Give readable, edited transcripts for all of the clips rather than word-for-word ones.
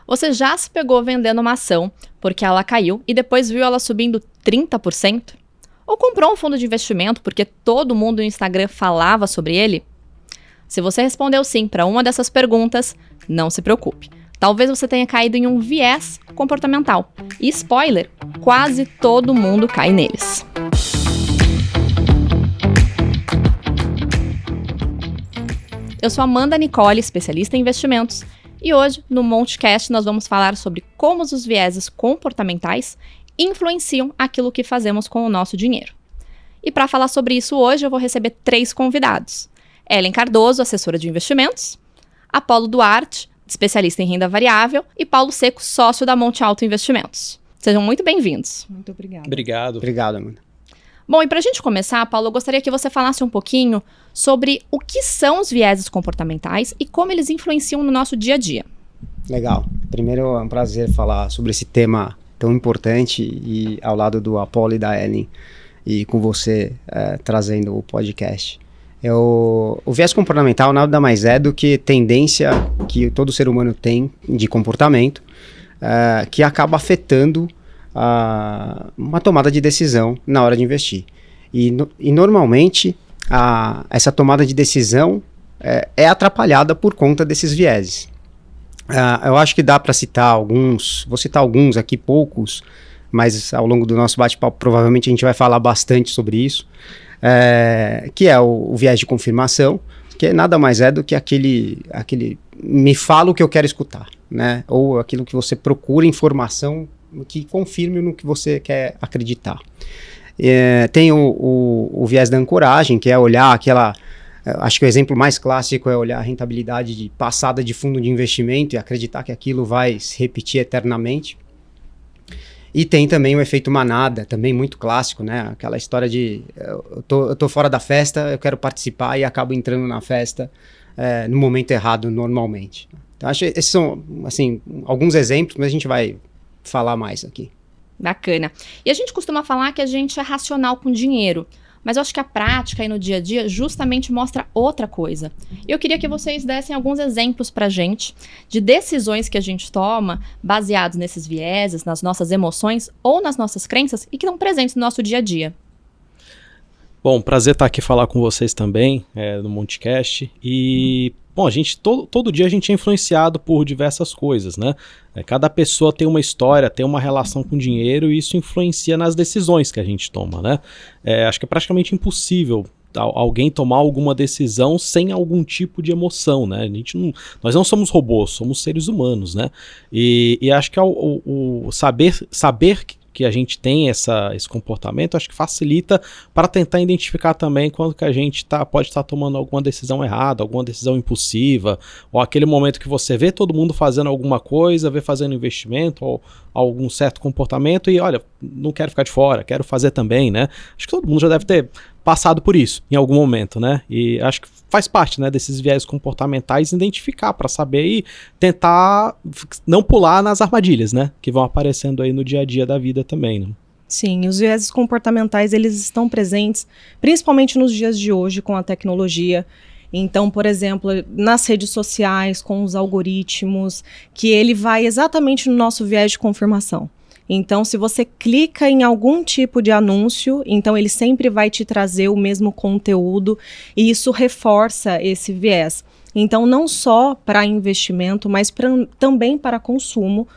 Você já se pegou vendendo uma ação porque ela caiu e depois viu ela subindo 30%? Ou comprou um fundo de investimento porque todo mundo no Instagram falava sobre ele? Se você respondeu sim para uma dessas perguntas, não se preocupe. Talvez você tenha caído em um viés comportamental. E spoiler, quase todo mundo cai neles. Eu sou Amanda Nicole, especialista em investimentos, e hoje, no Montecast, nós vamos falar sobre como os vieses comportamentais influenciam aquilo que fazemos com o nosso dinheiro. E para falar sobre isso hoje, eu vou receber 3 convidados. Ellen Cardoso, assessora de investimentos, Apolo Duarte, especialista em renda variável, e Paulo Seco, sócio da Monte Alto Investimentos. Sejam muito bem-vindos. Muito obrigada. Obrigado, Amanda. Bom, e para a gente começar, Paulo, eu gostaria que você falasse um pouquinho sobre o que são os vieses comportamentais e como eles influenciam no nosso dia a dia. Legal. Primeiro, é um prazer falar sobre esse tema tão importante e ao lado do Apolo e da Ellen e com você trazendo o podcast. O viés comportamental nada mais é do que tendência que todo ser humano tem de comportamento que acaba afetando uma tomada de decisão na hora de investir. E normalmente essa tomada de decisão é atrapalhada por conta desses vieses. Eu acho que dá para citar alguns, vou citar alguns aqui, poucos, mas ao longo do nosso bate-papo provavelmente a gente vai falar bastante sobre isso, que é o viés de confirmação, que nada mais é do que aquele me fala o que eu quero escutar, né? Ou aquilo que você procura informação que confirme no que você quer acreditar. Tem o viés da ancoragem, que é olhar aquela... Acho que o exemplo mais clássico é olhar a rentabilidade passada de fundo de investimento e acreditar que aquilo vai se repetir eternamente. E tem também o efeito manada, também muito clássico, né? Aquela história de eu tô fora da festa, eu quero participar e acabo entrando na festa no momento errado normalmente. Então, acho que esses são assim, alguns exemplos, mas a gente vai falar mais aqui. Bacana. E a gente costuma falar que a gente é racional com dinheiro, mas eu acho que a prática aí no dia a dia justamente mostra outra coisa. Eu queria que vocês dessem alguns exemplos pra gente de decisões que a gente toma baseados nesses vieses, nas nossas emoções ou nas nossas crenças e que estão presentes no nosso dia a dia. Bom, prazer estar aqui falar com vocês também, no Montecast. E, bom, todo dia a gente é influenciado por diversas coisas, né? Cada pessoa tem uma história, tem uma relação com dinheiro e isso influencia nas decisões que a gente toma, né? Acho que é praticamente impossível alguém tomar alguma decisão sem algum tipo de emoção, né? Nós não somos robôs, somos seres humanos, né? E acho que o saber que a gente tem esse comportamento, acho que facilita para tentar identificar também quando que a gente pode estar tomando alguma decisão errada, alguma decisão impulsiva, ou aquele momento que você vê todo mundo fazendo alguma coisa, vê fazendo investimento, ou algum certo comportamento e olha, não quero ficar de fora, quero fazer também, né? Acho que todo mundo já deve ter passado por isso em algum momento, né? E acho que faz parte, né, desses viés comportamentais identificar para saber e tentar não pular nas armadilhas, né, que vão aparecendo aí no dia a dia da vida também, né? Sim, os viéses comportamentais, eles estão presentes principalmente nos dias de hoje com a tecnologia. Então, por exemplo, nas redes sociais, com os algoritmos, que ele vai exatamente no nosso viés de confirmação. Então, se você clica em algum tipo de anúncio, então ele sempre vai te trazer o mesmo conteúdo e isso reforça esse viés. Então, não só para investimento, mas também para consumo,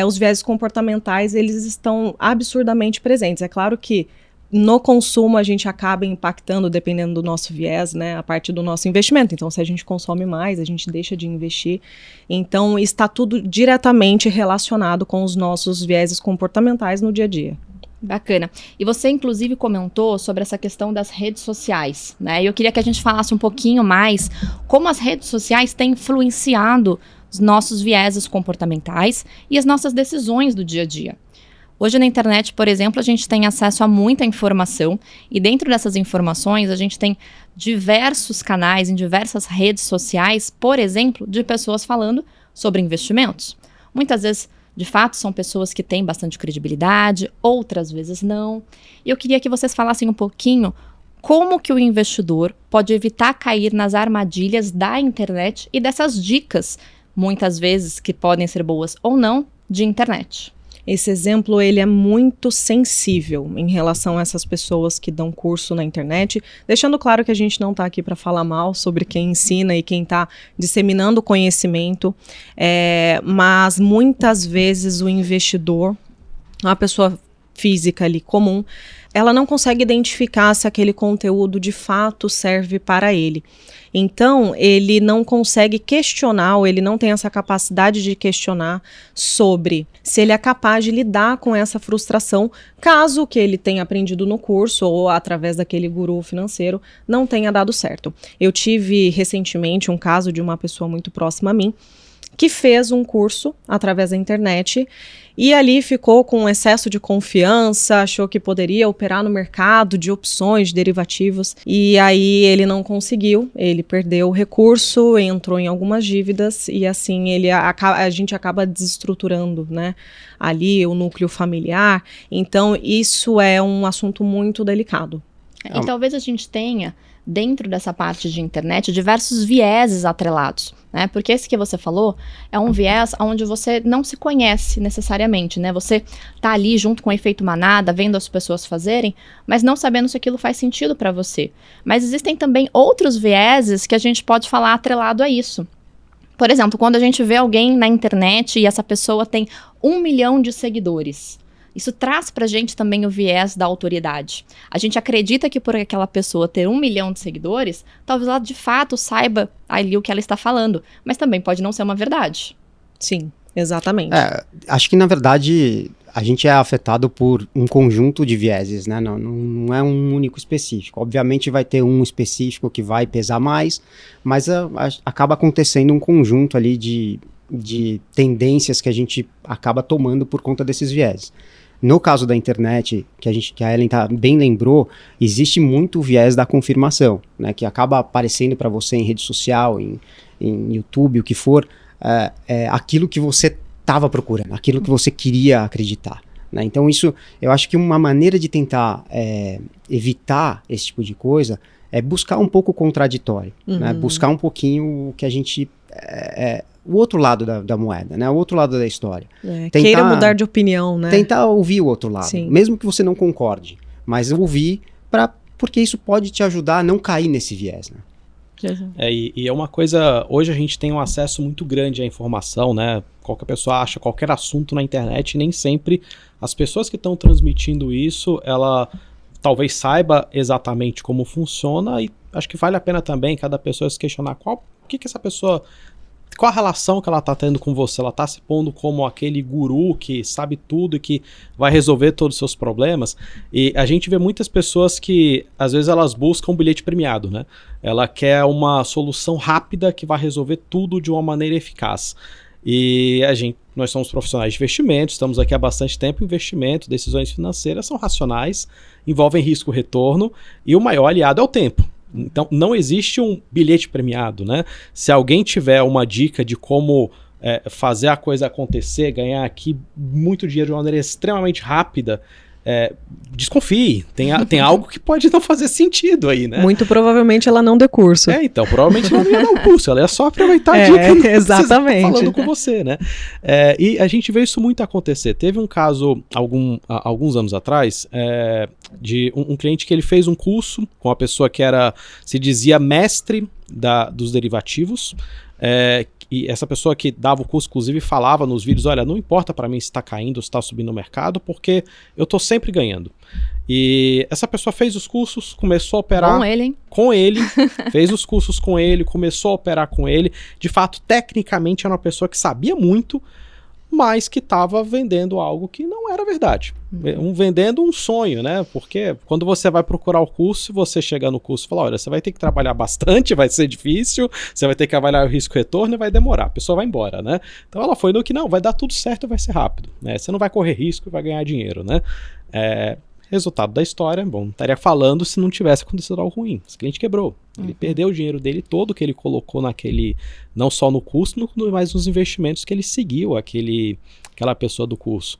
os viéses comportamentais, eles estão absurdamente presentes. É claro que no consumo a gente acaba impactando, dependendo do nosso viés, né, a parte do nosso investimento. Então, se a gente consome mais, a gente deixa de investir. Então, está tudo diretamente relacionado com os nossos vieses comportamentais no dia a dia. Bacana. E você, inclusive, comentou sobre essa questão das redes sociais, né? E eu queria que a gente falasse um pouquinho mais como as redes sociais têm influenciado os nossos vieses comportamentais e as nossas decisões do dia a dia. Hoje na internet, por exemplo, a gente tem acesso a muita informação e dentro dessas informações a gente tem diversos canais em diversas redes sociais, por exemplo, de pessoas falando sobre investimentos. Muitas vezes, de fato, são pessoas que têm bastante credibilidade, outras vezes não. E eu queria que vocês falassem um pouquinho como que o investidor pode evitar cair nas armadilhas da internet e dessas dicas muitas vezes, que podem ser boas ou não, de internet. Esse exemplo, ele é muito sensível em relação a essas pessoas que dão curso na internet, deixando claro que a gente não está aqui para falar mal sobre quem ensina e quem está disseminando conhecimento, mas muitas vezes o investidor, uma pessoa física ali comum, ela não consegue identificar se aquele conteúdo de fato serve para ele. Então, ele não consegue questionar, ou ele não tem essa capacidade de questionar sobre se ele é capaz de lidar com essa frustração, caso o que ele tenha aprendido no curso ou através daquele guru financeiro não tenha dado certo. Eu tive recentemente um caso de uma pessoa muito próxima a mim, que fez um curso através da internet e ali ficou com excesso de confiança, achou que poderia operar no mercado de opções, de derivativos, e aí ele não conseguiu, ele perdeu o recurso, entrou em algumas dívidas e assim a gente acaba desestruturando, né, ali o núcleo familiar. Então isso é um assunto muito delicado. E talvez a gente tenha, dentro dessa parte de internet, diversos vieses atrelados, né? Porque esse que você falou é um viés onde você não se conhece necessariamente, né? Você tá ali junto com o efeito manada, vendo as pessoas fazerem, mas não sabendo se aquilo faz sentido para você. Mas existem também outros vieses que a gente pode falar atrelado a isso. Por exemplo, quando a gente vê alguém na internet e essa pessoa tem 1 milhão de seguidores, isso traz pra gente também o viés da autoridade. A gente acredita que por aquela pessoa ter 1 milhão de seguidores, talvez ela de fato saiba ali o que ela está falando, mas também pode não ser uma verdade. Sim, exatamente. Acho que na verdade a gente é afetado por um conjunto de vieses, né? Não é um único específico. Obviamente vai ter um específico que vai pesar mais, mas acaba acontecendo um conjunto ali de tendências que a gente acaba tomando por conta desses vieses. No caso da internet, que a Ellen bem lembrou, existe muito viés da confirmação, né, que acaba aparecendo para você em rede social, em YouTube, o que for, aquilo que você estava procurando, aquilo que você queria acreditar, né? Então isso, eu acho que uma maneira de tentar evitar esse tipo de coisa é buscar um pouco o contraditório, né? Buscar um pouquinho o que a gente... o outro lado da moeda, né? O outro lado da história. Queira mudar de opinião, né? Tentar ouvir o outro lado, Sim. Mesmo que você não concorde, mas ouvir porque isso pode te ajudar a não cair nesse viés, né? E é uma coisa, hoje a gente tem um acesso muito grande à informação, né? Qualquer pessoa acha qualquer assunto na internet e nem sempre as pessoas que estão transmitindo isso, ela talvez saiba exatamente como funciona, e acho que vale a pena também cada pessoa se questionar qual a relação que ela está tendo com você. Ela está se pondo como aquele guru que sabe tudo e que vai resolver todos os seus problemas. E a gente vê muitas pessoas que, às vezes, elas buscam um bilhete premiado, né? Ela quer uma solução rápida que vai resolver tudo de uma maneira eficaz. E nós somos profissionais de investimento, estamos aqui há bastante tempo. Investimento, decisões financeiras são racionais, envolvem risco-retorno, e o maior aliado é o tempo. Então, não existe um bilhete premiado, né? Se alguém tiver uma dica de como fazer a coisa acontecer, ganhar aqui muito dinheiro de uma maneira extremamente rápida, desconfie. Tem algo que pode não fazer sentido aí, né? Muito provavelmente ela não deu curso. Então, provavelmente ela não ia dar o curso, ela ia só aproveitar a dica. Exatamente. Falando com você, né? E a gente vê isso muito acontecer. Teve um caso, alguns anos atrás, de um cliente que ele fez um curso com uma pessoa que se dizia mestre dos derivativos, e essa pessoa que dava o curso, inclusive, falava nos vídeos: olha, não importa para mim se está caindo ou se está subindo no mercado, porque eu estou sempre ganhando. E essa pessoa fez os cursos, começou a operar com ele, fez os cursos com ele, começou a operar com ele. De fato, tecnicamente, era uma pessoa que sabia muito, mas que estava vendendo algo que não era verdade. Vendendo um sonho, né? Porque quando você vai procurar o curso, você chega no curso e fala: olha, você vai ter que trabalhar bastante, vai ser difícil, você vai ter que avaliar o risco-retorno e vai demorar. A pessoa vai embora, né? Então ela foi no que não, vai dar tudo certo e vai ser rápido, né? Você não vai correr risco e vai ganhar dinheiro, né? Resultado da história, não estaria falando se não tivesse acontecido algo ruim. Esse cliente quebrou. Ele perdeu o dinheiro dele todo que ele colocou não só no curso, mas nos investimentos que ele seguiu aquela pessoa do curso.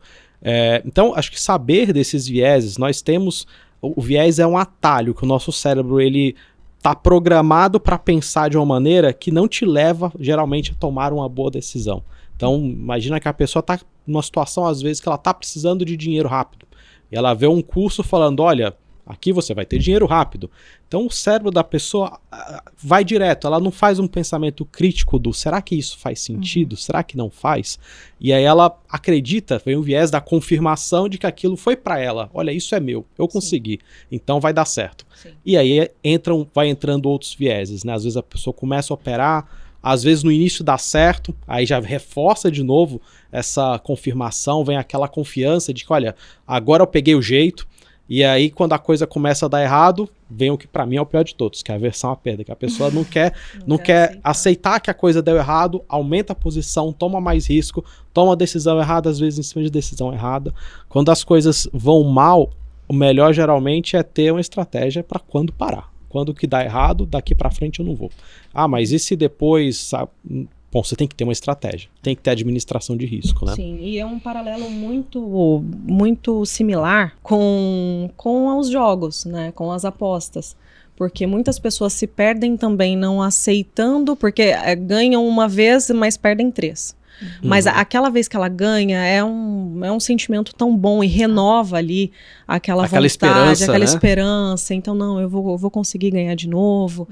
Então, acho que saber desses vieses, nós temos... O viés é um atalho que o nosso cérebro, ele tá programado para pensar de uma maneira que não te leva, geralmente, a tomar uma boa decisão. Então, imagina que a pessoa tá numa situação, às vezes, que ela tá precisando de dinheiro rápido. E ela vê um curso falando, olha, aqui você vai ter dinheiro rápido. Então o cérebro da pessoa vai direto, ela não faz um pensamento crítico do será que isso faz sentido? Será que não faz? E aí ela acredita, vem o viés da confirmação de que aquilo foi para ela. Olha, isso é meu, eu consegui, então vai dar certo. Sim. E aí vai entrando outros vieses, né? Às vezes a pessoa começa a operar, às vezes no início dá certo, aí já reforça de novo essa confirmação, vem aquela confiança de que, olha, agora eu peguei o jeito. E aí, quando a coisa começa a dar errado, vem o que pra mim é o pior de todos, que é a aversão à perda, que a pessoa não quer aceitar que a coisa deu errado, aumenta a posição, toma mais risco, toma a decisão errada, às vezes em cima de decisão errada. Quando as coisas vão mal, o melhor geralmente é ter uma estratégia para quando parar. Quando que dá errado, daqui pra frente eu não vou. Ah, mas e se depois... Sabe? Bom, você tem que ter uma estratégia, tem que ter administração de risco, né? Sim, e é um paralelo muito similar com os jogos, né? Com as apostas. Porque muitas pessoas se perdem também não aceitando, porque ganham uma vez, mas perdem 3. Mas aquela vez que ela ganha é um sentimento tão bom e renova ali aquela vontade, esperança, aquela né? esperança. Então, não, eu vou conseguir ganhar de novo.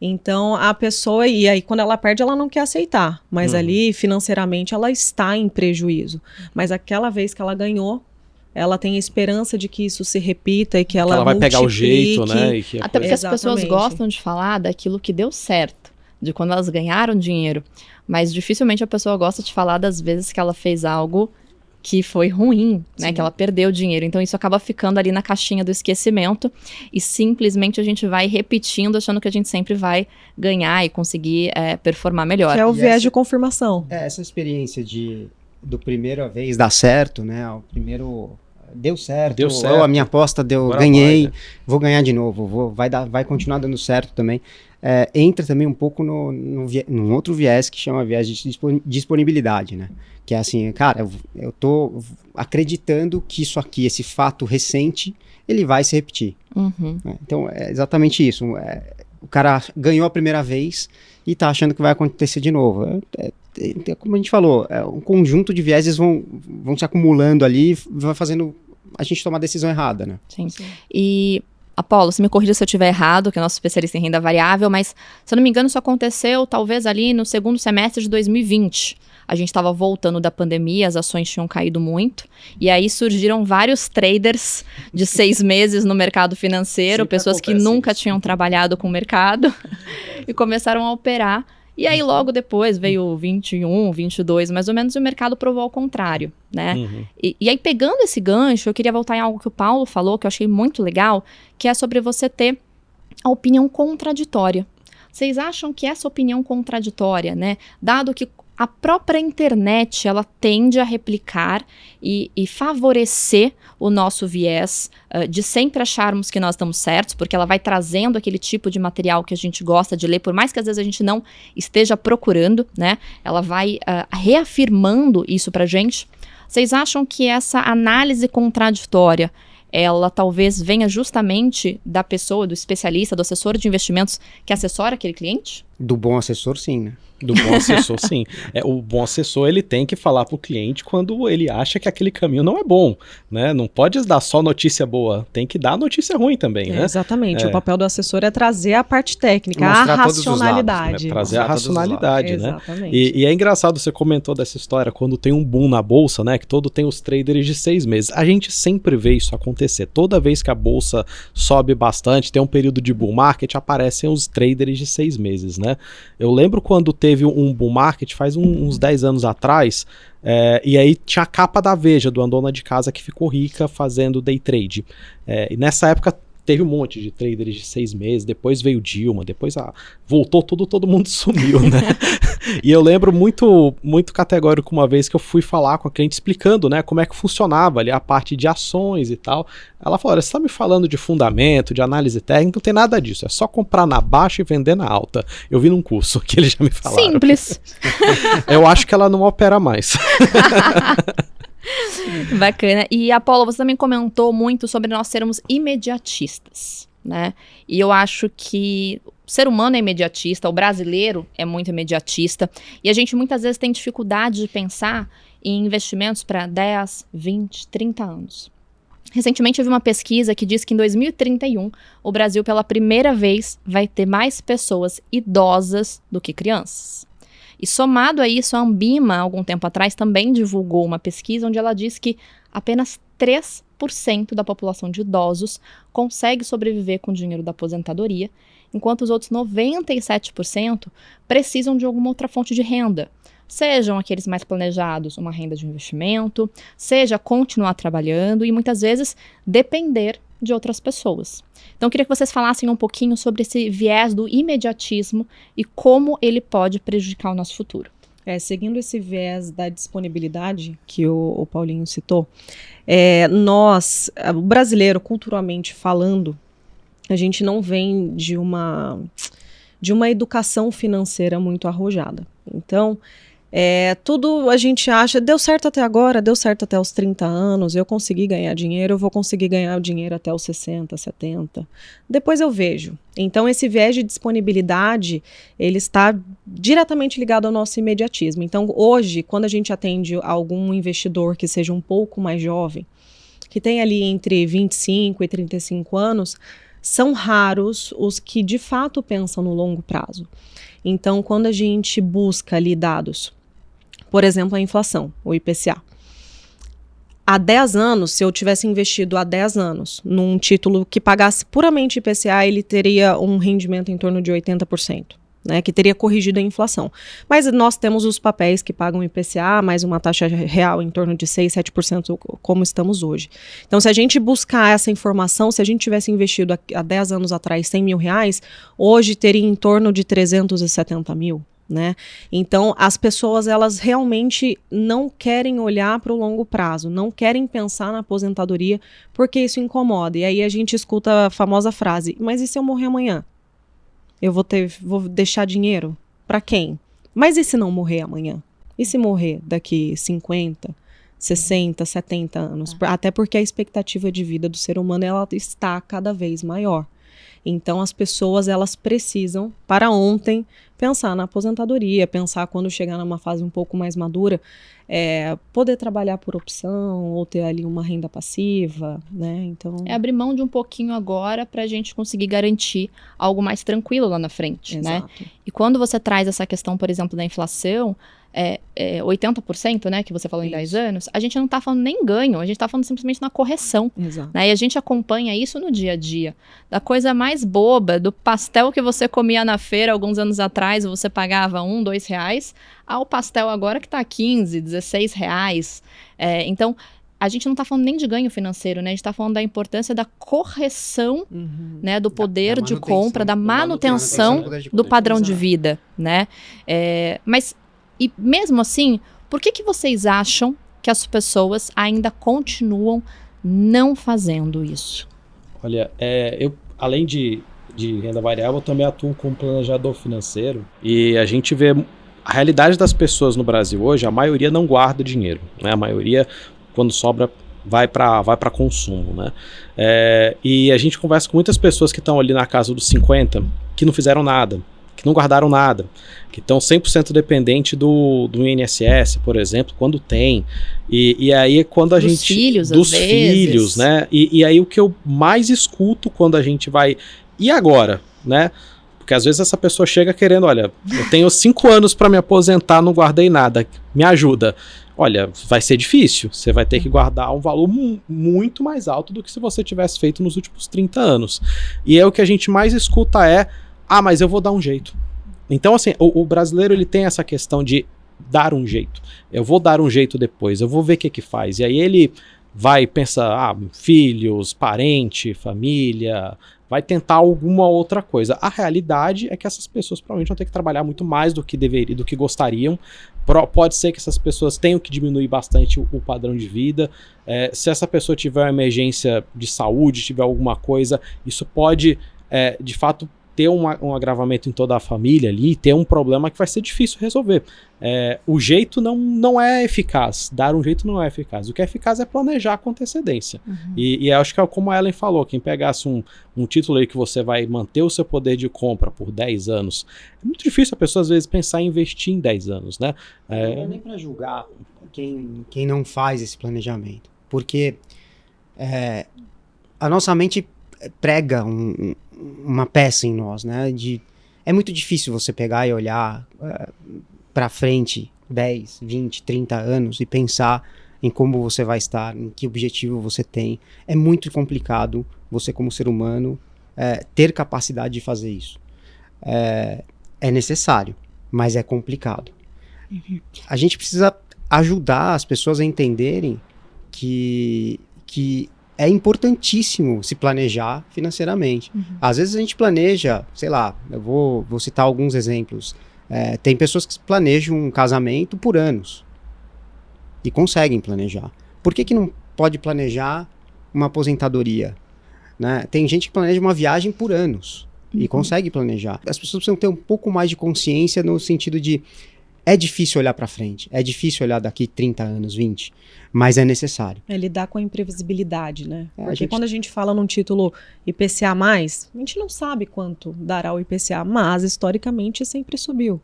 Então, a pessoa, e aí quando ela perde, ela não quer aceitar. Mas ali, financeiramente, ela está em prejuízo. Mas aquela vez que ela ganhou, ela tem a esperança de que isso se repita e que ela vai pegar o jeito, né? E que até porque as pessoas gostam de falar daquilo que deu certo, de quando elas ganharam dinheiro. Mas dificilmente a pessoa gosta de falar das vezes que ela fez algo que foi ruim, né? Sim. Que ela perdeu dinheiro. Então isso acaba ficando ali na caixinha do esquecimento e simplesmente a gente vai repetindo, achando que a gente sempre vai ganhar e conseguir performar melhor. Que é o viés de confirmação. Essa experiência do primeira vez dar certo, né? O primeiro... Deu certo, a minha aposta ganhei, vai, né? Vou ganhar de novo, vai continuar dando certo também. Entra também um pouco num outro viés que chama viés de disponibilidade, né? Que é assim, cara, eu tô acreditando que isso aqui, esse fato recente, ele vai se repetir. Então, é exatamente isso. O cara ganhou a primeira vez e tá achando que vai acontecer de novo. Como a gente falou, um conjunto de vieses vão se acumulando ali, vai fazendo a gente tomar a decisão errada, né? Sim. E, Apolo, você me corrija se eu estiver errado, que é nosso especialista em renda variável, mas, se eu não me engano, isso aconteceu talvez ali no segundo semestre de 2020. A gente estava voltando da pandemia, as ações tinham caído muito, e aí surgiram vários traders de 6 meses no mercado financeiro, pessoas que nunca tinham trabalhado com o mercado, e começaram a operar. E aí, logo depois, veio 21, 22, mais ou menos, e o mercado provou ao contrário, né? E aí, pegando esse gancho, eu queria voltar em algo que o Paulo falou, que eu achei muito legal, que é sobre você ter a opinião contraditória. Vocês acham que essa opinião contraditória, né, dado que a própria internet, ela tende a replicar e favorecer o nosso viés de sempre acharmos que nós estamos certos, porque ela vai trazendo aquele tipo de material que a gente gosta de ler, por mais que às vezes a gente não esteja procurando, né? Ela vai reafirmando isso pra gente. Vocês acham que essa análise contraditória, ela talvez venha justamente da pessoa, do especialista, do assessor de investimentos que assessora aquele cliente? Do bom assessor, sim, né? Do bom assessor, sim. O bom assessor, ele tem que falar pro cliente quando ele acha que aquele caminho não é bom, né? Não pode dar só notícia boa, tem que dar notícia ruim também, né? Exatamente. O papel do assessor é trazer a parte técnica, a racionalidade. Lados, né? Trazer a racionalidade, né? Exatamente. E é engraçado, você comentou dessa história, quando tem um boom na bolsa, né? Que todo tem os traders de 6 meses. A gente sempre vê isso acontecer. Toda vez que a bolsa sobe bastante, tem um período de bull market, aparecem os traders de 6 meses, né? Eu lembro quando teve um bull market faz uns 10 anos atrás, e aí tinha a capa da Veja, do Dona de Casa que ficou rica fazendo day trade. E nessa época teve um monte de traders de 6 meses, depois veio Dilma, depois voltou tudo, todo mundo sumiu, né? E eu lembro muito, muito categórico uma vez que eu fui falar com a cliente explicando, né, como é que funcionava ali a parte de ações e tal. Ela falou, olha, você tá me falando de fundamento, de análise técnica, não tem nada disso, é só comprar na baixa e vender na alta. Eu vi num curso que eles já me falaram. Simples. Eu acho que ela não opera mais. Bacana. E, Apolo, você também comentou muito sobre nós sermos imediatistas, né? E eu acho que ser humano é imediatista, o brasileiro é muito imediatista, e a gente muitas vezes tem dificuldade de pensar em investimentos para 10, 20, 30 anos. Recentemente eu vi uma pesquisa que diz que em 2031 o Brasil pela primeira vez vai ter mais pessoas idosas do que crianças. E somado a isso, a Ambima, algum tempo atrás, também divulgou uma pesquisa onde ela diz que apenas 3% da população de idosos consegue sobreviver com o dinheiro da aposentadoria, enquanto os outros 97% precisam de alguma outra fonte de renda. Sejam aqueles mais planejados, uma renda de investimento, seja continuar trabalhando e muitas vezes depender de outras pessoas. Então eu queria que vocês falassem um pouquinho sobre esse viés do imediatismo e como ele pode prejudicar o nosso futuro. Seguindo esse viés da disponibilidade que o Paulinho citou, o brasileiro, culturalmente falando, a gente não vem de uma educação financeira muito arrojada. Então, tudo a gente acha, deu certo até agora, deu certo até os 30 anos, eu consegui ganhar dinheiro, eu vou conseguir ganhar o dinheiro até os 60, 70, depois eu vejo. Então esse viés de disponibilidade, ele está diretamente ligado ao nosso imediatismo. Então hoje, quando a gente atende algum investidor que seja um pouco mais jovem, que tem ali entre 25 e 35 anos, são raros os que de fato pensam no longo prazo. Então quando a gente busca ali dados, por exemplo, a inflação, o IPCA. Há 10 anos, se eu tivesse investido há 10 anos num título que pagasse puramente IPCA, ele teria um rendimento em torno de 80%, né, que teria corrigido a inflação. Mas nós temos os papéis que pagam IPCA, mais uma taxa real em torno de 6, 7%, como estamos hoje. Então, se a gente buscar essa informação, se a gente tivesse investido há 10 anos atrás 100 mil reais, hoje teria em torno de 370 mil. Né? Então, as pessoas, elas realmente não querem olhar para o longo prazo, não querem pensar na aposentadoria, porque isso incomoda. E aí a gente escuta a famosa frase, mas e se eu morrer amanhã? Eu vou deixar dinheiro? Para quem? Mas e se não morrer amanhã? E se morrer daqui 50, 60, 70 anos? Até porque a expectativa de vida do ser humano, ela está cada vez maior. Então, as pessoas, elas precisam, para ontem, pensar na aposentadoria, pensar quando chegar numa fase um pouco mais madura, poder trabalhar por opção ou ter ali uma renda passiva, né? Então, abrir mão de um pouquinho agora para a gente conseguir garantir algo mais tranquilo lá na frente, exato, né? E quando você traz essa questão, por exemplo, da inflação, 80%, né, que você falou em 10 anos, a gente não está falando nem ganho, a gente está falando simplesmente na correção. exato. Né? E a gente acompanha isso no dia a dia. Da coisa mais boba, do pastel que você comia na feira alguns anos atrás, você pagava R$1, R$2, ao pastel agora que está R$15, R$16. Então, a gente não está falando nem de ganho financeiro, né? A gente está falando da importância da correção, né, do poder de compra, da manutenção do padrão de vida, né? Mas, e mesmo assim, por que vocês acham que as pessoas ainda continuam não fazendo isso? Olha, eu, além de renda variável, eu também atuo como planejador financeiro e a gente vê a realidade das pessoas no Brasil hoje, a maioria não guarda dinheiro, né? A maioria, quando sobra, vai para consumo, né? E a gente conversa com muitas pessoas que estão ali na casa dos 50, que não fizeram nada, que não guardaram nada, que estão 100% dependente do INSS, por exemplo, quando tem. E aí quando dos filhos, dos às filhos, vezes, né? E aí o que eu mais escuto quando a gente vai... E agora, né? Porque às vezes essa pessoa chega querendo, olha, eu tenho 5 anos para me aposentar, não guardei nada, me ajuda. Olha, vai ser difícil, você vai ter que guardar um valor muito mais alto do que se você tivesse feito nos últimos 30 anos. E o que a gente mais escuta mas eu vou dar um jeito. Então, assim, o brasileiro, ele tem essa questão de dar um jeito. Eu vou dar um jeito depois, eu vou ver o que faz. E aí ele vai pensar, filhos, parente, família, vai tentar alguma outra coisa. A realidade é que essas pessoas provavelmente vão ter que trabalhar muito mais do que deveriam, do que gostariam. Pode ser que essas pessoas tenham que diminuir bastante o padrão de vida. Se essa pessoa tiver uma emergência de saúde, tiver alguma coisa, isso pode, de fato, ter um agravamento em toda a família ali, ter um problema que vai ser difícil resolver. O jeito não é eficaz, dar um jeito não é eficaz. O que é eficaz é planejar com antecedência. E acho que é como a Ellen falou, quem pegasse um título aí que você vai manter o seu poder de compra por 10 anos, é muito difícil a pessoa às vezes pensar em investir em 10 anos, né? Não é nem para julgar quem não faz esse planejamento, porque a nossa mente prega uma peça em nós, né? É muito difícil você pegar e olhar para frente 10, 20, 30 anos e pensar em como você vai estar, em que objetivo você tem. É muito complicado você, como ser humano, ter capacidade de fazer isso. É necessário, mas é complicado. A gente precisa ajudar as pessoas a entenderem que é importantíssimo se planejar financeiramente. Às vezes a gente planeja, sei lá, eu vou citar alguns exemplos. Tem pessoas que planejam um casamento por anos e conseguem planejar. Por que não pode planejar uma aposentadoria? Né? Tem gente que planeja uma viagem por anos e consegue planejar. As pessoas precisam ter um pouco mais de consciência no sentido de é difícil olhar para frente, é difícil olhar daqui 30 anos, 20, mas é necessário. Lidar com a imprevisibilidade, né? Porque quando a gente fala num título IPCA+, a gente não sabe quanto dará o IPCA, mas historicamente sempre subiu.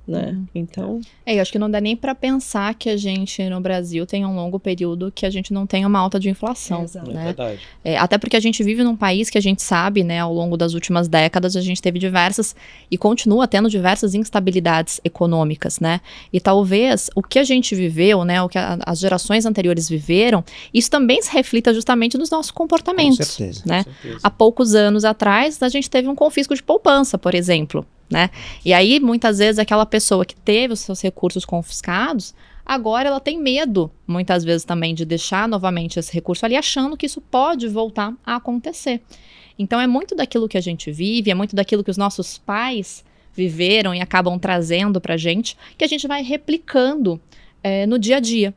Né? Então... eu acho que não dá nem para pensar que a gente no Brasil tem um longo período que a gente não tem uma alta de inflação. Né? É verdade. Até porque a gente vive num país que a gente sabe, né, ao longo das últimas décadas, a gente teve diversas e continua tendo diversas instabilidades econômicas, né? E talvez o que a gente viveu, né, o que as gerações anteriores viveram, isso também se reflita justamente nos nossos comportamentos. Com certeza. Né? Com certeza. Há poucos anos atrás, a gente teve um confisco de poupança, por exemplo. Né? E aí, muitas vezes, aquela pessoa que teve os seus recursos confiscados, agora ela tem medo, muitas vezes também, de deixar novamente esse recurso ali, achando que isso pode voltar a acontecer. Então, é muito daquilo que a gente vive, é muito daquilo que os nossos pais viveram e acabam trazendo pra gente, que a gente vai replicando no dia a dia.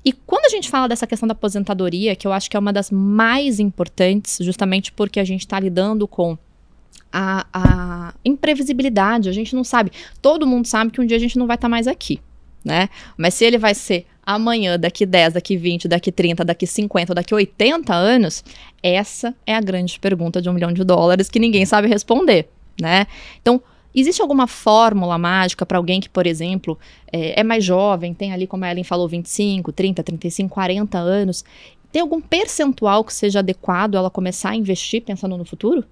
E quando a gente fala dessa questão da aposentadoria, que eu acho que é uma das mais importantes, justamente porque a gente está lidando com a imprevisibilidade, a gente não sabe. Todo mundo sabe que um dia a gente não vai estar mais aqui, né? Mas se ele vai ser amanhã, daqui 10, daqui 20, daqui 30, daqui 50, daqui 80 anos, essa é a grande pergunta de $1 milhão que ninguém sabe responder, né? Então, existe alguma fórmula mágica para alguém que, por exemplo, é mais jovem, tem ali, como a Ellen falou, 25, 30, 35, 40 anos, tem algum percentual que seja adequado ela começar a investir pensando no futuro?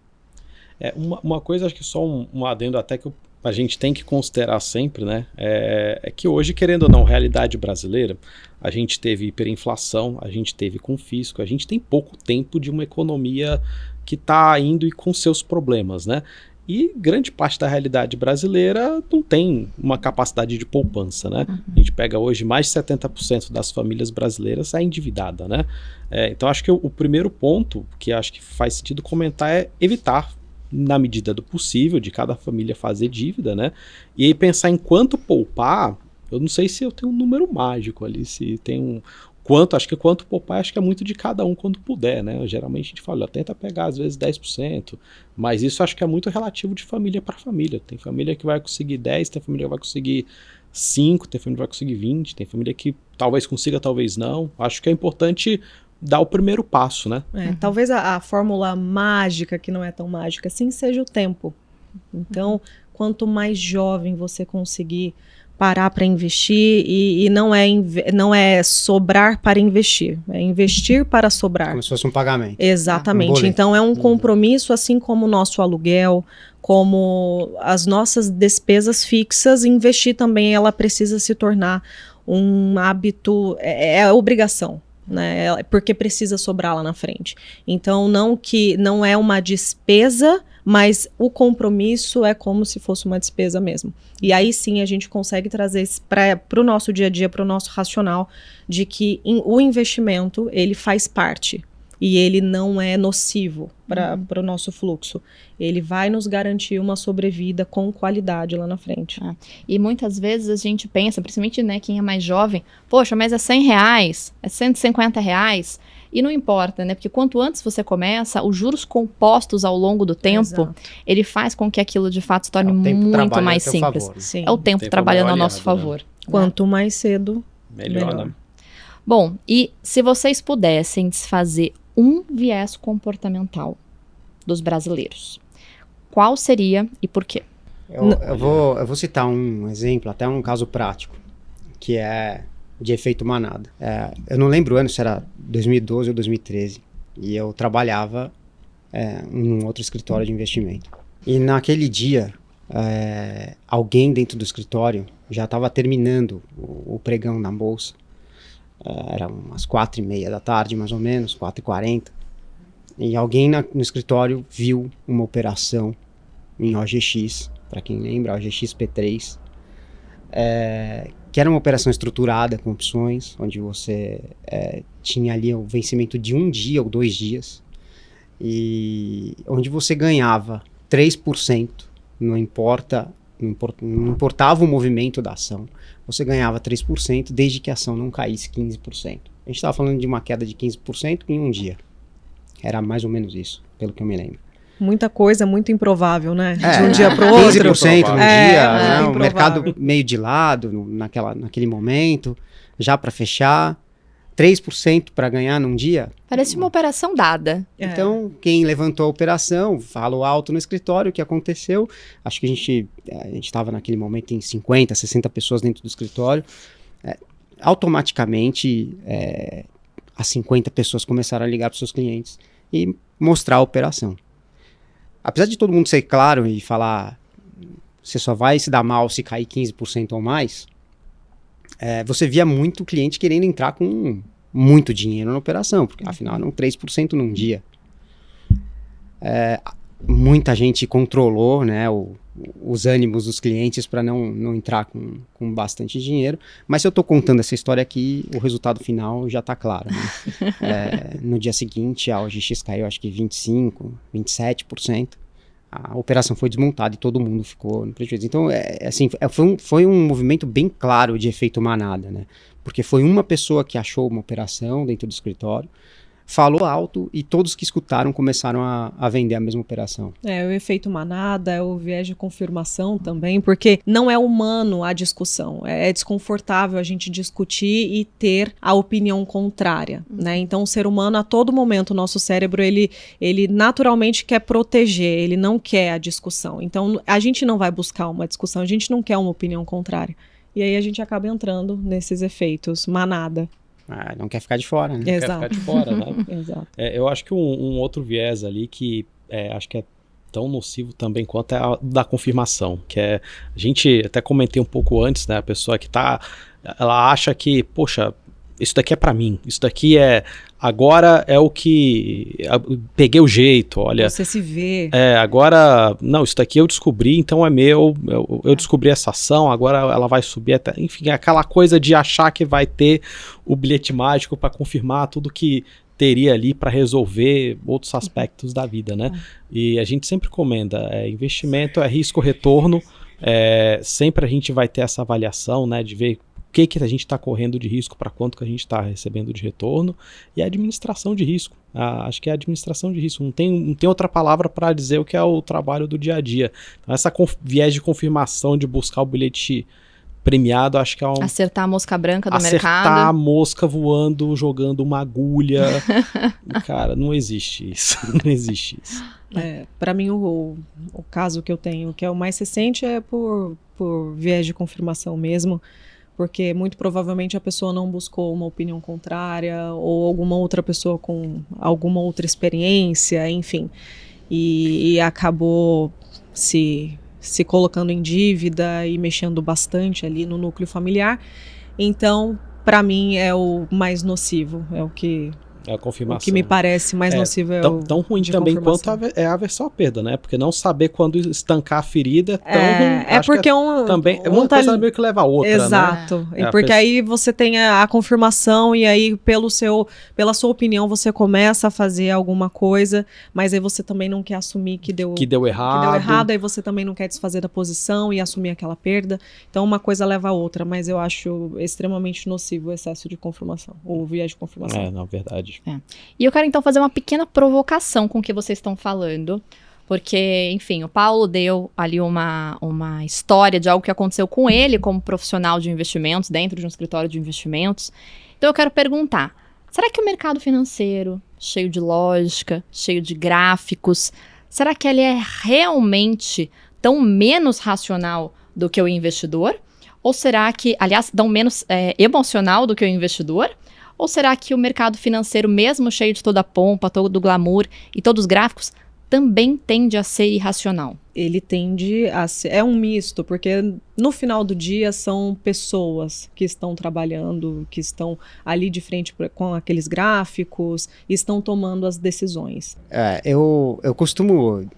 Uma coisa, acho que só um adendo até que a gente tem que considerar sempre, né? É que hoje, querendo ou não, realidade brasileira, a gente teve hiperinflação, a gente teve confisco, a gente tem pouco tempo de uma economia que está indo e com seus problemas, né? E grande parte da realidade brasileira não tem uma capacidade de poupança, né? A gente pega hoje mais de 70% das famílias brasileiras é endividada, né? Então acho que o primeiro ponto que acho que faz sentido comentar é evitar, na medida do possível, de cada família fazer dívida, né? E aí pensar em quanto poupar, eu não sei se eu tenho um número mágico ali, se tem acho que quanto poupar, acho que é muito de cada um quando puder, né? Geralmente a gente fala, tenta pegar às vezes 10%, mas isso acho que é muito relativo de família para família. Tem família que vai conseguir 10, tem família que vai conseguir 5, tem família que vai conseguir 20, tem família que talvez consiga, talvez não. Acho que é importante dar o primeiro passo, né? Talvez a fórmula mágica, que não é tão mágica assim, seja o tempo. Então, quanto mais jovem você conseguir parar para investir, e não é sobrar para investir, é investir para sobrar. Como se fosse um pagamento. Exatamente. Então, é um compromisso, assim como o nosso aluguel, como as nossas despesas fixas, investir também, ela precisa se tornar um hábito, é obrigação. Né, porque precisa sobrar lá na frente. Então, não é uma despesa, mas o compromisso é como se fosse uma despesa mesmo. E aí sim a gente consegue trazer para o nosso dia a dia, para o nosso racional, de que o investimento ele faz parte e ele não é nocivo para o nosso fluxo. Ele vai nos garantir uma sobrevida com qualidade lá na frente. E muitas vezes a gente pensa, principalmente, né, quem é mais jovem, poxa, mas é R$100, é R$150, E não importa, né? Porque quanto antes você começa, os juros compostos ao longo do tempo, Exato. ele faz com que aquilo de fato se torne É o tempo muito trabalhando mais a teu simples. favor, né? Sim. É o tempo Tempo trabalhando é a meu nosso aliado, né? favor. Quanto mais cedo, Melhor, melhor. né? Bom, e se vocês pudessem desfazer um viés comportamental dos brasileiros, qual seria e por quê? Eu vou citar um exemplo, até um caso prático, que é de efeito manada. Eu não lembro o ano, se era 2012 ou 2013, e eu trabalhava em um outro escritório de investimento. E naquele dia, alguém dentro do escritório já estava terminando o pregão na bolsa. Era umas 4:30 da tarde, mais ou menos, 4:40. E alguém no escritório viu uma operação em OGX, para quem lembra, OGX P3, que era uma operação estruturada com opções, onde você tinha ali o vencimento de 1 dia ou 2 dias, e onde você ganhava 3%, não importava o movimento da ação, você ganhava 3% desde que a ação não caísse 15%. A gente estava falando de uma queda de 15% em 1 dia. Era mais ou menos isso, pelo que eu me lembro. Muita coisa, muito improvável, né? De um dia para o outro. 15% num dia, né? O improvável. mercado meio de lado naquele momento, já para fechar, 3% para ganhar num dia. Parece uma operação dada. Então, quem levantou a operação, falou alto no escritório o que aconteceu. Acho que a gente estava naquele momento em 50, 60 pessoas dentro do escritório. Automaticamente, as 50 pessoas começaram a ligar para os seus clientes e mostrar a operação. Apesar de todo mundo ser claro e falar você só vai se dar mal se cair 15% ou mais, você via muito cliente querendo entrar com muito dinheiro na operação, porque afinal eram 3% num dia. Muita gente controlou, né, os ânimos dos clientes para não entrar com bastante dinheiro, mas se eu estou contando essa história aqui, o resultado final já está claro, né? No dia seguinte a OGX caiu acho que 25%, 27%, a operação foi desmontada e todo mundo ficou no prejuízo. Então, foi um movimento bem claro de efeito manada, né? Porque foi uma pessoa que achou uma operação dentro do escritório, falou alto e todos que escutaram começaram a vender a mesma operação. O efeito manada, o viés de confirmação também, porque não é humano a discussão, é desconfortável a gente discutir e ter a opinião contrária, né? Então o ser humano, a todo momento, o nosso cérebro, ele naturalmente quer proteger, ele não quer a discussão. Então a gente não vai buscar uma discussão, a gente não quer uma opinião contrária. E aí a gente acaba entrando nesses efeitos manada. Não quer ficar de fora, né? Exato. Quer ficar de fora, né? Exato. Eu acho que um outro viés ali que acho que é tão nocivo também quanto é a da confirmação, que a gente até comentei um pouco antes, né? A pessoa que ela acha que, poxa, isso daqui é pra mim, isso daqui agora é o que, peguei o jeito, olha. Você se vê. Agora, não, isso daqui eu descobri, então é meu, eu descobri essa ação, agora ela vai subir até, enfim, aquela coisa de achar que vai ter o bilhete mágico para confirmar tudo que teria ali para resolver outros aspectos da vida, né? E a gente sempre comenta, investimento é risco-retorno, sempre a gente vai ter essa avaliação, né, de ver o que a gente está correndo de risco, para quanto que a gente está recebendo de retorno, e a administração de risco. Acho que é a administração de risco, não tem outra palavra para dizer o que é o trabalho do dia a dia. Então, essa viés de confirmação de buscar o bilhete premiado, acho que é acertar a mosca branca do mercado. Acertar a mosca voando, jogando uma agulha. Cara, não existe isso. Não existe isso. Para mim, o caso que eu tenho, que é o mais recente, é por viés de confirmação mesmo, porque muito provavelmente a pessoa não buscou uma opinião contrária ou alguma outra pessoa com alguma outra experiência, enfim, e acabou se colocando em dívida e mexendo bastante ali no núcleo familiar. Então, para mim, é o mais nocivo, é o que... a confirmação. O que me parece mais nocivo tão ruim também quanto a aversão à perda, né? Porque não saber quando estancar a ferida é tão ruim. É porque também uma coisa meio que leva a outra, exato. Né? Porque aí você tem a confirmação e aí pela sua opinião você começa a fazer alguma coisa, mas aí você também não quer assumir que deu errado, aí você também não quer desfazer da posição e assumir aquela perda. Então uma coisa leva a outra, mas eu acho extremamente nocivo o excesso de confirmação, ou viés de confirmação. Na verdade. verdade. E eu quero então fazer uma pequena provocação com o que vocês estão falando, porque, enfim, o Paulo deu ali uma história de algo que aconteceu com ele como profissional de investimentos, dentro de um escritório de investimentos. Então eu quero perguntar, será que o mercado financeiro, cheio de lógica, cheio de gráficos, será que ele é realmente tão menos racional do que o investidor? Ou será que, aliás, tão menos emocional do que o investidor? Ou será que o mercado financeiro, mesmo cheio de toda a pompa, todo o glamour e todos os gráficos, também tende a ser irracional? Ele tende a ser... É um misto, porque no final do dia são pessoas que estão trabalhando, que estão ali de frente com aqueles gráficos e estão tomando as decisões. Eu costumo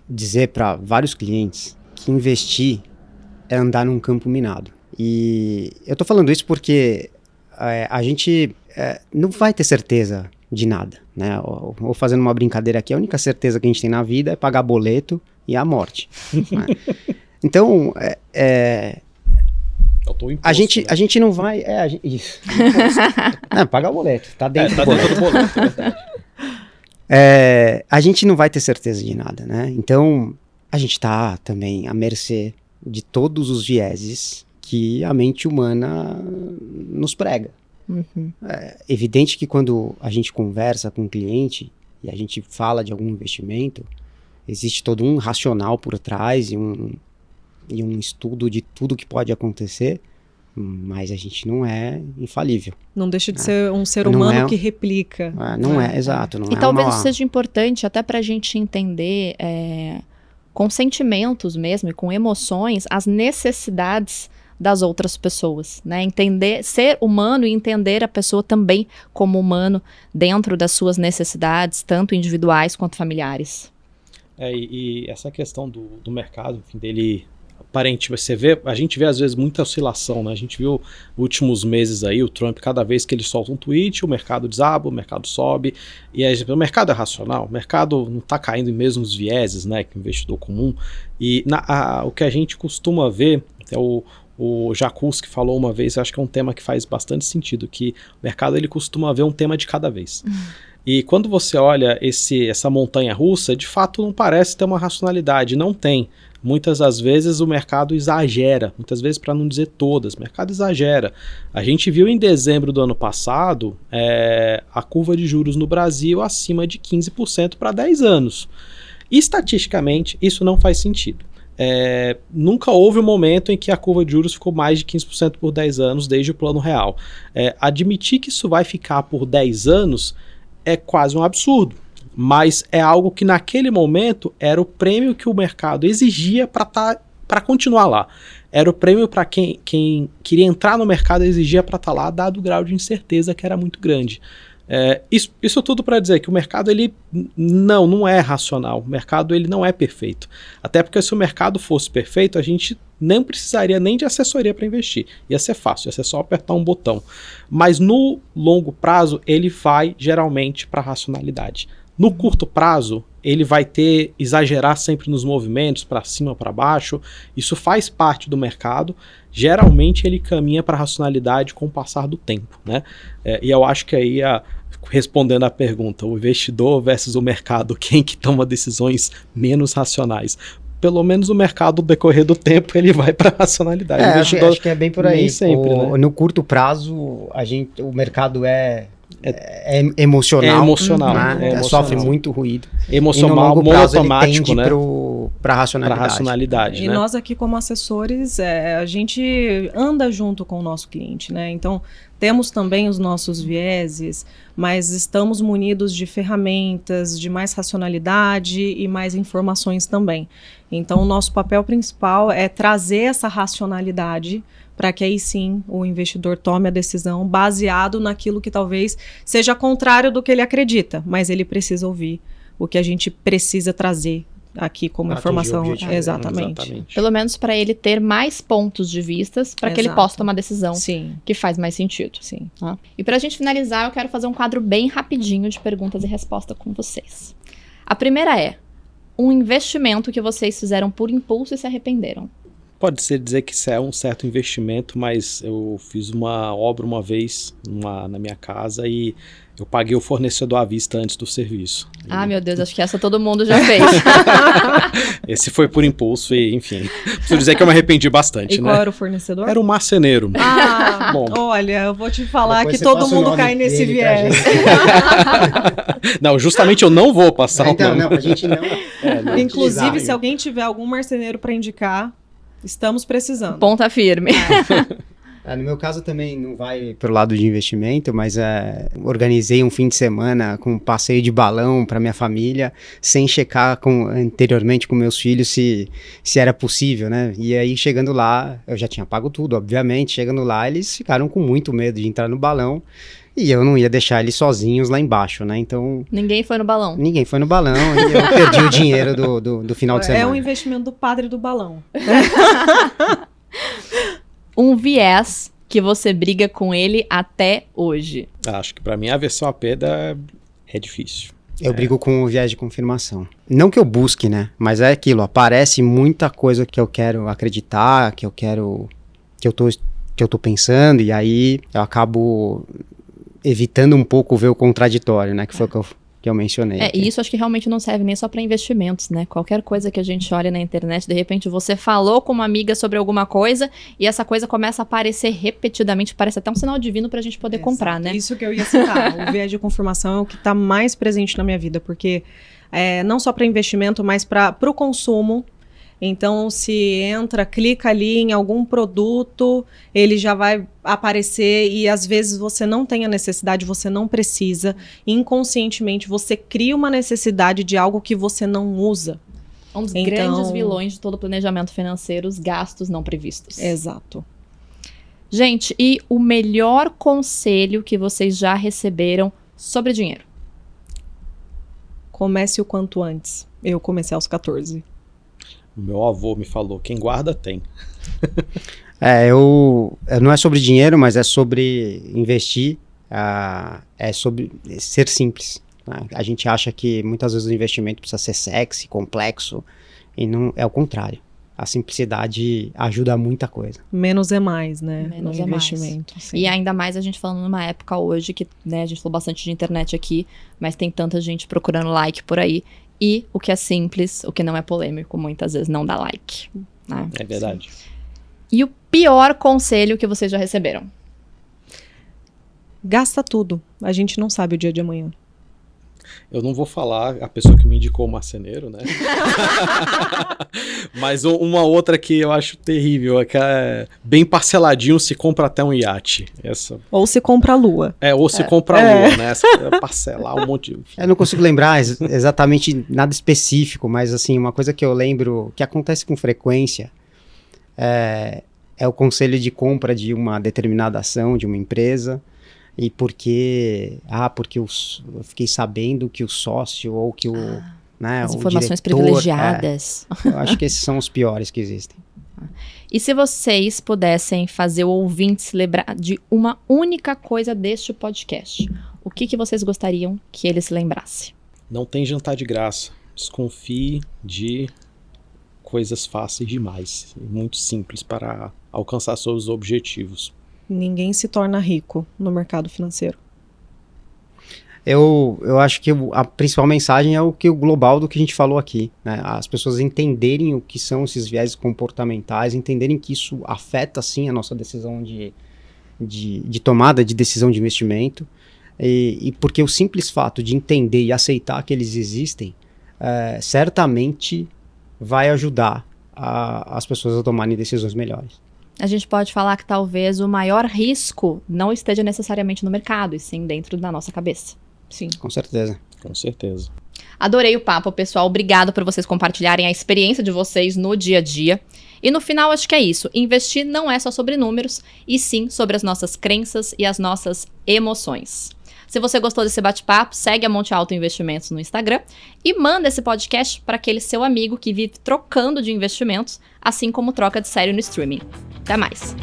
dizer para vários clientes que investir é andar num campo minado. E eu tô falando isso porque a gente não vai ter certeza de nada, né? Ou fazendo uma brincadeira aqui, a única certeza que a gente tem na vida é pagar boleto e a morte. Né? Então, a gente não vai... Isso. Pagar o boleto, tá dentro do boleto. É verdade. A gente não vai ter certeza de nada, né? Então, a gente tá também à mercê de todos os vieses que a mente humana nos prega. Uhum. É evidente que quando a gente conversa com um cliente e a gente fala de algum investimento, existe todo um racional por trás e um estudo de tudo que pode acontecer, mas a gente não é infalível. Não deixa de ser um ser humano que replica. Exato. Não e talvez seja importante até para a gente entender com sentimentos mesmo e com emoções as necessidades das outras pessoas, né? Entender, ser humano e entender a pessoa também como humano dentro das suas necessidades, tanto individuais quanto familiares. E essa questão do mercado, enfim, dele aparente, a gente vê às vezes muita oscilação, né? A gente viu últimos meses aí, o Trump, cada vez que ele solta um tweet, o mercado desaba, o mercado sobe, e o mercado é racional, o mercado não está caindo em mesmos vieses, né, que o investidor comum, e o que a gente costuma ver, até o Jacuski falou uma vez, acho que é um tema que faz bastante sentido, que o mercado ele costuma ver um tema de cada vez. E quando você olha essa montanha russa, de fato não parece ter uma racionalidade, não tem. Muitas das vezes o mercado exagera, muitas vezes para não dizer todas, o mercado exagera. A gente viu em dezembro do ano passado a curva de juros no Brasil acima de 15% para 10 anos. E estatisticamente isso não faz sentido. Nunca houve um momento em que a curva de juros ficou mais de 15% por 10 anos desde o Plano Real. Admitir que isso vai ficar por 10 anos é quase um absurdo, mas é algo que naquele momento era o prêmio que o mercado exigia para continuar lá. Era o prêmio para quem queria entrar no mercado exigia para estar lá, dado o grau de incerteza que era muito grande. Isso tudo para dizer que o mercado ele não é racional, o mercado ele não é perfeito. Até porque se o mercado fosse perfeito, a gente não precisaria nem de assessoria para investir. Ia ser fácil, ia ser só apertar um botão. Mas no longo prazo, ele vai geralmente para a racionalidade. No curto prazo, ele vai exagerar sempre nos movimentos, para cima, para baixo. Isso faz parte do mercado. Geralmente ele caminha para a racionalidade com o passar do tempo, né? E eu acho que aí, respondendo à pergunta, o investidor versus o mercado, quem que toma decisões menos racionais? Pelo menos o mercado, no decorrer do tempo, ele vai para a racionalidade. Acho que é bem por aí. Nem sempre, né? No curto prazo, o mercado é emocional. É emocional, né? emocional. Sofre muito ruído. Emocional, e no longo prazo, monotemático, ele tende, né? Para racionalidade. E né? nós aqui como assessores, a gente anda junto com o nosso cliente, né? Então, temos também os nossos vieses, mas estamos munidos de ferramentas, de mais racionalidade e mais informações também. Então, o nosso papel principal é trazer essa racionalidade para que aí sim o investidor tome a decisão baseado naquilo que talvez seja contrário do que ele acredita, mas ele precisa ouvir o que a gente precisa trazer aqui como informação. Exatamente. Pelo menos para ele ter mais pontos de vistas para que ele possa tomar decisão que faz mais sentido. Sim. Tá? E para a gente finalizar, eu quero fazer um quadro bem rapidinho de perguntas e respostas com vocês. A primeira é um investimento que vocês fizeram por impulso e se arrependeram. pode-se dizer que isso é um certo investimento, mas eu fiz uma obra uma vez na minha casa e eu paguei o fornecedor à vista antes do serviço. Ah, meu Deus, acho que essa todo mundo já fez. Esse foi por impulso e, enfim, preciso dizer que eu me arrependi bastante, E né? qual era o fornecedor? Era um marceneiro. Ah, Bom. Olha, eu vou te falar Depois que você todo passa o mundo nome cai nesse dele pra viés. Não, justamente eu não vou passar o Então, nome. não, pra gente não Inclusive, utilizar, se alguém tiver algum marceneiro para indicar, estamos precisando. Ponta firme. No meu caso também não vai pro lado de investimento, mas organizei um fim de semana com um passeio de balão para minha família, sem checar anteriormente com meus filhos se era possível, né? E aí chegando lá, eu já tinha pago tudo, obviamente, chegando lá eles ficaram com muito medo de entrar no balão e eu não ia deixar eles sozinhos lá embaixo, né? Então... Ninguém foi no balão. Ninguém foi no balão e eu perdi o dinheiro do final de semana. É um investimento do padre do balão. Um viés que você briga com ele até hoje. Acho que pra mim a versão AP é difícil. Eu brigo com o viés de confirmação. Não que eu busque, né? Mas é aquilo, aparece muita coisa que eu quero acreditar, que eu tô pensando, e aí eu acabo evitando um pouco ver o contraditório, né? Que foi o que eu mencionei. E isso acho que realmente não serve nem só para investimentos, né? Qualquer coisa que a gente olha na internet, de repente você falou com uma amiga sobre alguma coisa e essa coisa começa a aparecer repetidamente, parece até um sinal divino pra gente poder comprar, né? Isso que eu ia citar. O viés de confirmação é o que está mais presente na minha vida, porque não só para investimento, mas para o consumo. Então, se clica ali em algum produto, ele já vai aparecer e às vezes você não tem a necessidade, você não precisa. Inconscientemente, você cria uma necessidade de algo que você não usa. Um dos grandes vilões de todo planejamento financeiro, os gastos não previstos. Exato. Gente, e o melhor conselho que vocês já receberam sobre dinheiro? Comece o quanto antes. Eu comecei aos 14. Meu avô me falou, quem guarda tem. Não é sobre dinheiro, mas é sobre investir, é sobre ser simples. Né? A gente acha que muitas vezes o investimento precisa ser sexy, complexo, e não é o contrário. A simplicidade ajuda muita coisa. Menos é mais, né? Menos no é investimento. mais. Sim. E ainda mais a gente falando numa época hoje que, né, a gente falou bastante de internet aqui, mas tem tanta gente procurando like por aí. E o que é simples, o que não é polêmico, muitas vezes não dá like. Né? É verdade. E o pior conselho que vocês já receberam? Gasta tudo. A gente não sabe o dia de amanhã. Eu não vou falar a pessoa que me indicou o marceneiro, né? Mas uma outra que eu acho terrível é que bem parceladinho se compra até um iate. Ou se compra a lua. Ou se compra a lua, né? Parcelar um monte de... Eu não consigo lembrar exatamente nada específico, mas assim, uma coisa que eu lembro que acontece com frequência é o conselho de compra de uma determinada ação de uma empresa. E porque eu fiquei sabendo que o sócio ou que as o informações diretor, privilegiadas. Eu acho que esses são os piores que existem. E se vocês pudessem fazer o ouvinte se lembrar de uma única coisa deste podcast, o que vocês gostariam que ele se lembrasse? Não tem jantar de graça. Desconfie de coisas fáceis demais e muito simples para alcançar seus objetivos. Ninguém se torna rico no mercado financeiro. Eu acho que a principal mensagem é o global do que a gente falou aqui, né? As pessoas entenderem o que são esses viéses comportamentais, entenderem que isso afeta sim a nossa decisão de tomada de decisão de investimento, e porque o simples fato de entender e aceitar que eles existem certamente vai ajudar as pessoas a tomarem decisões melhores. A gente pode falar que talvez o maior risco não esteja necessariamente no mercado, e sim dentro da nossa cabeça. Sim. Com certeza. Com certeza. Adorei o papo, pessoal. Obrigado por vocês compartilharem a experiência de vocês no dia a dia. E no final, acho que é isso. Investir não é só sobre números, e sim sobre as nossas crenças e as nossas emoções. Se você gostou desse bate-papo, segue a Monte Alto Investimentos no Instagram e manda esse podcast para aquele seu amigo que vive trocando de investimentos, assim como troca de série no streaming. Até mais!